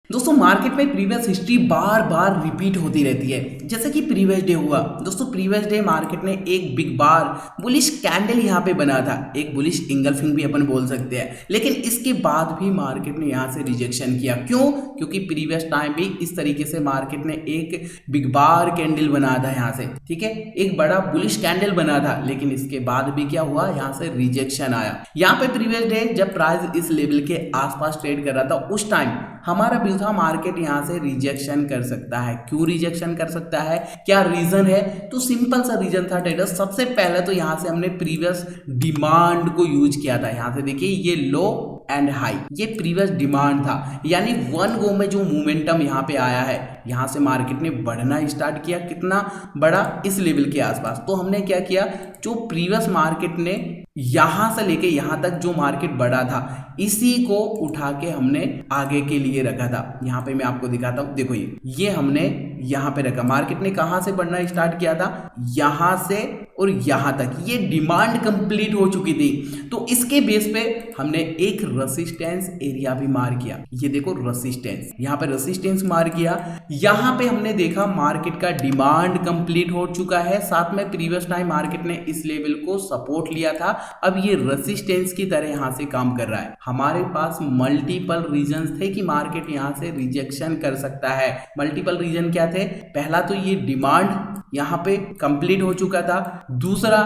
दोस्तों मार्केट में previous history बार बार repeat होती रहती है, जैसे कि प्रीवियस डे हुआ। दोस्तों प्रीवियस डे मार्केट ने एक बिग बार बुलिश कैंडल यहाँ पे बना था, एक बुलिश इंगल्फिंग भी अपन बोल सकते हैं, लेकिन इसके बाद भी मार्केट ने यहाँ से रिजेक्शन किया। क्यों? क्योंकि प्रीवियस टाइम भी इस तरीके से मार्केट ने एक बिग बार कैंडल बना था यहाँ से, ठीक है, एक बड़ा बुलिश कैंडल बना था, लेकिन इसके बाद भी क्या हुआ, यहाँ से रिजेक्शन आया। यहाँ पे प्रीवियस डे जब प्राइस इस लेवल के आसपास ट्रेड कर रहा था, उस टाइम हमारा व्यू था मार्केट यहाँ से रिजेक्शन कर सकता है। क्यों रिजेक्शन कर सकता है, क्या रीजन है? तो सिंपल सा रीजन था ट्रेडर्स। सबसे पहले तो यहाँ से हमने प्रीवियस डिमांड को यूज किया था। यहाँ से देखिए ये लो एंड हाई, ये प्रीवियस डिमांड था, यानी वन गो में जो मोमेंटम यहाँ पे आया है, यहाँ से मार्केट ने बढ़ना स्टार्ट किया। कितना बड़ा? इस लेवल के आसपास। तो हमने क्या किया, जो प्रीवियस मार्केट ने यहां से लेके यहां तक जो मार्केट बढ़ा था, इसी को उठा के हमने आगे के लिए रखा था। यहां पे मैं आपको दिखाता हूं, देखो ये हमने यहां पे रखा। मार्केट ने कहां से बढ़ना स्टार्ट किया था, यहां से और यहां तक ये डिमांड कंप्लीट हो चुकी थी। तो इसके बेस पे हमने एक रेसिस्टेंस एरिया भी मार किया। ये देखो रेसिस्टेंस, यहां पे रेसिस्टेंस मार किया। यहां पे हमने देखा मार्केट का डिमांड कंप्लीट हो चुका है, साथ में प्रीवियस टाइम मार्केट ने इस लेवल को सपोर्ट लिया था। अब ये रेसिस्टेंस की तरह यहां से काम कर रहा है। हमारे पास मल्टीपल रीजंस थे कि मार्केट यहां से रिजेक्शन कर सकता है। मल्टीपल रीजन क्या थे? पहला तो ये डिमांड यहां पे कंप्लीट हो चुका था, दूसरा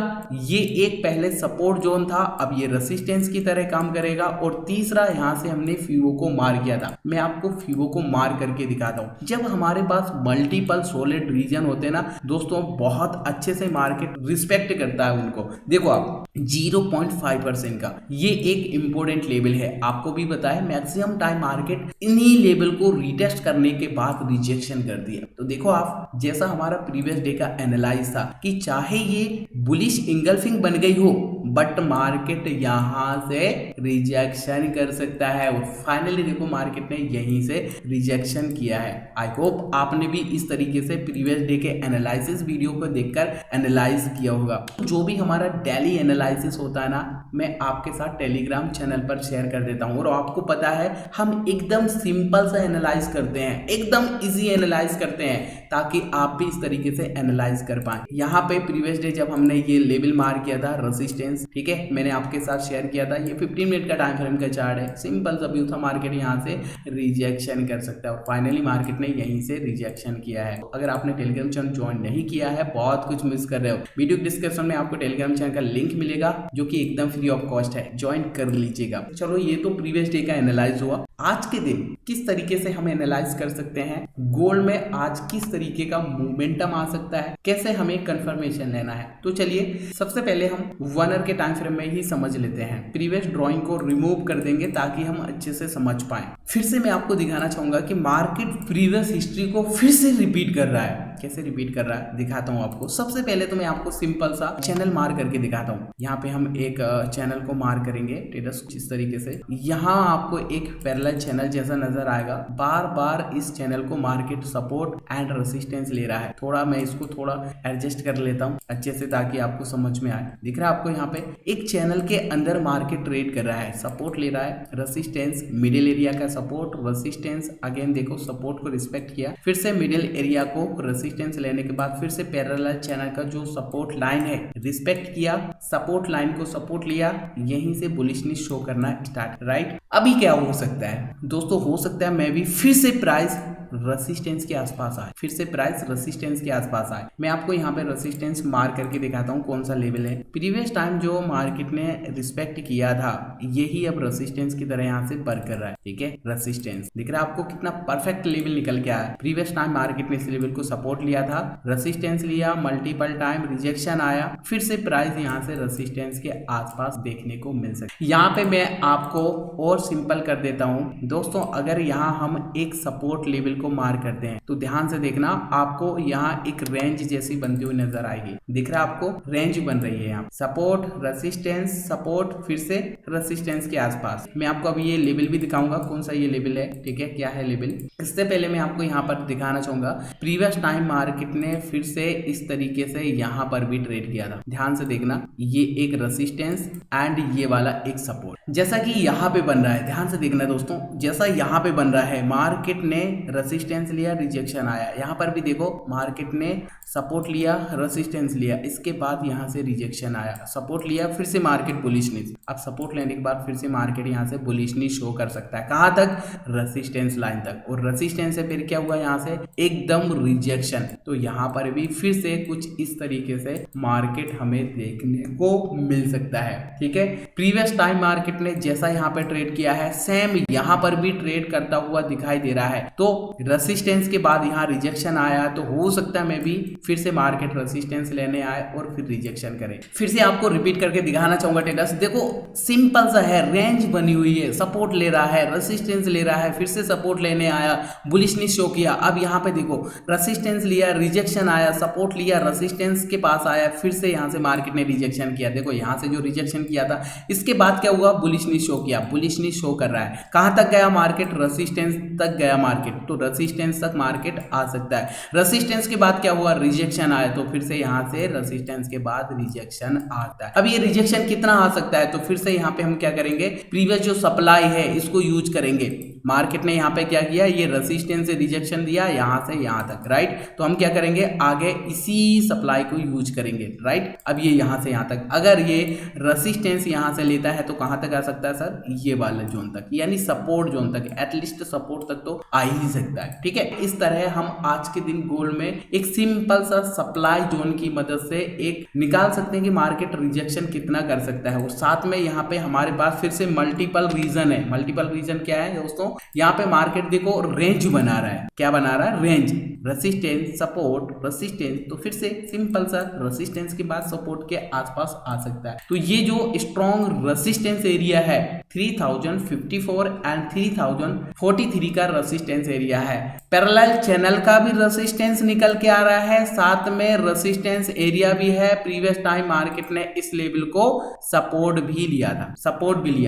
ये एक पहले सपोर्ट जोन था, अब ये रेसिस्टेंस की तरह काम करेगा, और तीसरा यहां से हमने फीवो को मार किया था। मैं आपको फीवो को मार करके दिखाता हूं। जब हमारे पास मल्टीपल सॉलिड रीजन होते हैं ना दोस्तों, बहुत अच्छे से मार्केट रिस्पेक्ट करता है उनको। देखो आप 0.5% का ये एक इंपॉर्टेंट लेवल है, आपको भी पता है। मैक्सिमम टाइम मार्केट इन्हीं लेवल को रीटेस्ट करने के बाद रिजेक्शन करती है। तो देखो आप, जैसा हमारा प्रीवियस डे का एनालाइज था कि चाहे ये बुलिश इंगल्फिंग बन गई हो, बट मार्केट यहां से रिजेक्शन कर सकता है, और फाइनली देखो मार्केट ने यहीं से रिजेक्शन किया है। आई होप आपने भी इस तरीके से प्रीवियस डे के एनालिसिस वीडियो को देखकर एनालाइज किया होगा। जो भी हमारा डेली एनालिसिस होता है ना, मैं आपके साथ टेलीग्राम चैनल पर शेयर कर देता हूं, और आपको पता है हम एकदम सिंपल सा एनालाइज करते हैं, एकदम इजी एनालाइज करते हैं, ताकि आप भी इस तरीके से एनालाइज कर पाए। यहाँ पे प्रीवियस डे जब हमने ये लेवल मार किया था रेजिस्टेंस, ठीक है, मैंने आपके साथ शेयर किया था। ये 15 मिनट का टाइम फ्रेम का चार्ट है, सिंपल सा व्यू था। मार्केट यहाँ से रिजेक्शन कर सकता है, और फाइनली मार्केट ने यहीं से रिजेक्शन किया है। अगर आपने टेलीग्राम चैनल ज्वाइन नहीं किया है, बहुत कुछ मिस कर रहे हो। वीडियो डिस्क्रिप्शन में आपको टेलीग्राम चैनल का लिंक मिलेगा, जो कि एकदम फ्री ऑफ कॉस्ट है, ज्वाइन कर लीजिएगा। चलो ये तो प्रीवियस डे का एनालाइज हुआ। आज के दिन किस तरीके से हम एनालाइज कर सकते हैं, गोल्ड में आज किस तरीके का मोमेंटम आ सकता है, कैसे हमें कंफर्मेशन लेना है, तो चलिए सबसे पहले हम 1 आवर के टाइम फ्रेम में ही समझ लेते हैं। प्रीवियस ड्राइंग को रिमूव कर देंगे ताकि हम अच्छे से समझ पाए। फिर से मैं आपको दिखाना चाहूंगा कि मार्केट प्रीवियस हिस्ट्री को फिर से रिपीट कर रहा है। कैसे रिपीट कर रहा है दिखाता हूं आपको। सबसे पहले तो मैं आपको सिंपल सा चैनल मार करके दिखाता हूं। यहाँ पे हम एक चैनल को मार करेंगे ट्रेडर्स, इस तरीके से। यहाँ आपको एक पैरेलल चैनल जैसा नजर आएगा। बार बार इस चैनल को मार्केट सपोर्ट एंड रेसिस्टेंस ले रहा है। थोड़ा मैं इसको थोड़ा एडजस्ट कर लेता हूँ अच्छे से, ताकि आपको समझ में आए। दिख रहा है आपको, यहाँ पे एक चैनल के अंदर मार्केट ट्रेड कर रहा है, सपोर्ट ले रहा है, रेसिस्टेंस, मिडिल एरिया का सपोर्ट, रेसिस्टेंस, अगेन देखो सपोर्ट को रिस्पेक्ट किया, फिर से मिडिल एरिया को रेसिस्टेंस लेने के बाद फिर से पैरेलल चैनल का जो सपोर्ट लाइन है रिस्पेक्ट किया, सपोर्ट लाइन को सपोर्ट लिया, यहीं से बुलिशनेस शो करना स्टार्ट। राइट, अभी क्या हो सकता है दोस्तों? हो सकता है मैं भी फिर से प्राइस रेसिस्टेंस के आसपास आए, फिर से प्राइस रेसिस्टेंस के आसपास आए। मैं आपको यहाँ पे रेसिस्टेंस मार करके दिखाता हूँ कौन सा लेवल है। प्रीवियस टाइम जो मार्केट ने रिस्पेक्ट किया था, यही अब रेसिस्टेंस की तरह यहाँ से वर्क कर रहा है, ठीक है। रेसिस्टेंस दिख रहा है आपको, कितना परफेक्ट लेवल निकल के आया। प्रीवियस टाइम मार्केट ने इस लेवल को सपोर्ट लिया था, रेसिस्टेंस लिया, मल्टीपल टाइम रिजेक्शन आया, फिर से प्राइस यहाँ से रेसिस्टेंस के आसपास देखने को मिल सकता है। यहाँ पे मैं आपको और सिंपल कर देता हूँ दोस्तों। अगर यहाँ हम एक सपोर्ट लेवल को मार्क करते हैं। तो ध्यान से देखना, आपको यहाँ एक रेंज जैसी बनती हुई नजर आएगी। दिख रहा है आपको, रेंज बन रही है यहाँ, सपोर्ट रेसिस्टेंस सपोर्ट फिर से रेसिस्टेंस के आसपास। मैं आपको अभी ये लेवल भी दिखाऊंगा, कौन सा ये लेवल है, ठीक है, क्या है लेवल। इससे पहले मैं आपको यहाँ पर दिखाना चाहूंगा, प्रीवियस टाइम मार्केट ने फिर से इस तरीके से यहाँ पर भी ट्रेड किया था। ध्यान से देखना, ये एक रेसिस्टेंस एंड ये वाला एक सपोर्ट, जैसा कि यहाँ पे बन रहा है। ध्यान से देखना दोस्तों, जैसा यहाँ पे बन रहा है, मार्केट ने रेसिस्टेंस लिया, रिजेक्शन आया। यहाँ पर भी देखो, मार्केट ने सपोर्ट लिया, रेसिस्टेंस लिया, इसके बाद यहाँ से रिजेक्शन आया, सपोर्ट लिया, फिर से मार्केट बुलिशनेस। अब सपोर्ट लेने के बाद फिर से मार्केट यहाँ से बुलिशनेस शो कर सकता है। कहाँ तक? रेसिस्टेंस लाइन तक। और रेसिस्टेंस से फिर क्या हुआ, यहाँ से एकदम रिजेक्शन। तो यहाँ पर भी फिर से कुछ इस तरीके से मार्केट हमें देखने को मिल सकता है, ठीक है। प्रीवियस टाइम मार्केट ने जैसा यहाँ पे ट्रेड किया है, सेम यहाँ पर भी ट्रेड करता हुआ दिखाई दे रहा है। तो रेसिस्टेंस के बाद यहाँ रिजेक्शन आया, तो हो सकता है मैं भी फिर से मार्केट रेसिस्टेंस लेने आए और फिर रिजेक्शन करे। फिर से आपको रिपीट करके दिखाना चाहूंगा ट्रेडर्स, देखो सिंपल सा है, रेंज बनी हुई है, सपोर्ट ले रहा है, रेसिस्टेंस ले रहा है, फिर से सपोर्ट लेने आया, बुलिशनेस शो किया। अब यहाँ पे देखो, रेसिस्टेंस लिया, रिजेक्शन आया, सपोर्ट लिया, रेसिस्टेंस के पास आया, फिर से यहाँ से मार्केट ने रिजेक्शन किया। देखो यहाँ से जो रिजेक्शन किया था, इसके बाद क्या हुआ, बुलिशनेस शो किया, बुलिशनेस शो कर रहा है। कहां तक गया मार्केट? रेसिस्टेंस तक गया मार्केट। तो रेसिस्टेंस तक मार्केट आ सकता है। रेसिस्टेंस के बाद क्या हुआ, रिजेक्शन आया, तो फिर से यहाँ से रेसिस्टेंस के बाद रिजेक्शन आता है। अब ये रिजेक्शन कितना आ सकता है, तो फिर से यहाँ पे हम क्या करेंगे, प्रीवियस जो सप्लाई है इसको यूज करेंगे। मार्केट ने यहाँ पे क्या किया, ये रेसिस्टेंस से रिजेक्शन दिया यहाँ से यहाँ तक, राइट। तो हम क्या करेंगे, आगे इसी सप्लाई को यूज करेंगे, राइट। अब ये यहाँ से यहाँ तक, अगर ये रेसिस्टेंस यहाँ से लेता है तो कहाँ तक आ सकता है सर, ये वाला जोन तक, यानी सपोर्ट जोन तक, एटलीस्ट सपोर्ट तक तो आ ही सकता है, ठीक है। इस तरह हम आज के दिन गोल्ड में एक सिंपल सा सप्लाई जोन की मदद से एक निकाल सकते हैं कि मार्केट रिजेक्शन कितना कर सकता है। और साथ में यहाँ पे हमारे पास फिर से मल्टीपल रीजन है। मल्टीपल रीजन क्या है दोस्तों, यहाँ पे मार्केट देखो रेंज बना रहा है। क्या बना रहा है? Range, resistance support resistance. तो फिर से सिंपल सा रेसिस्टेंस के बाद सपोर्ट के आसपास आ सकता है। तो ये जो स्ट्रॉन्ग रेसिस्टेंस एरिया है 3054 एंड 3043 का रेसिस्टेंस एरिया है। पैरेलल चैनल का भी रेसिस्टेंस निकल के आ रहा है, साथ में रेसिस्टेंस एरिया भी है। प्रीवियस टाइम मार्केट ने इस लेवल को सपोर्ट भी लिया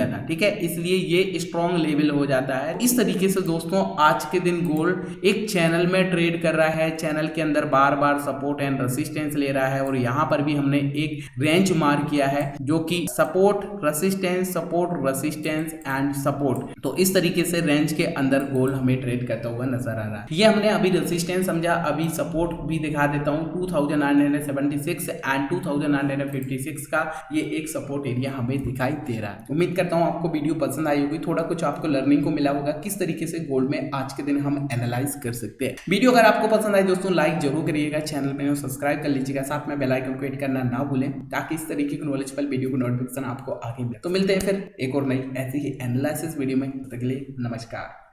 था, ठीक है, इसलिए ये स्ट्रॉन्ग लेवल हो जाता है। इस तरीके से दोस्तों आज के दिन गोल्ड एक चैनल में ट्रेड कर रहा है, चैनल के अंदर बार बार सपोर्ट एंड रेसिस्टेंस ले रहा है। और यहाँ पर भी हमने एक रेंज मार्क किया है जो कि सपोर्ट रेसिस्टेंस एंड सपोर्ट। तो इस तरीके से रेंज के अंदर गोल्ड हमें ट्रेड करता हुआ नजर आ रहा है। ये हमने अभी रेसिस्टेंस समझा, अभी सपोर्ट भी दिखा देता हूँ। 2976 एंड 2956 का ये एक सपोर्ट एरिया हमें दिखाई दे रहा है। उम्मीद करता हूँ आपको वीडियो पसंद आई होगी, थोड़ा कुछ आपको लर्निंग को मिला होगा किस तरीके से गोल्ड में आज के दिन हम एनालाइज कर सकते हैं। वीडियो अगर आपको पसंद आए दोस्तों लाइक जरूर करिएगा, चैनल पे सब्सक्राइब कर लीजिएगा, साथ में बेल आइकन को हिट करना ना भूलें ताकि इस तरीके की नॉलेजफुल वीडियो को नोटिफिकेशन आपको आगे मिले। तो मिलते हैं फिर एक और नई ऐसी ही एनालिसिस वीडियो में, तब तक के लिए नमस्कार।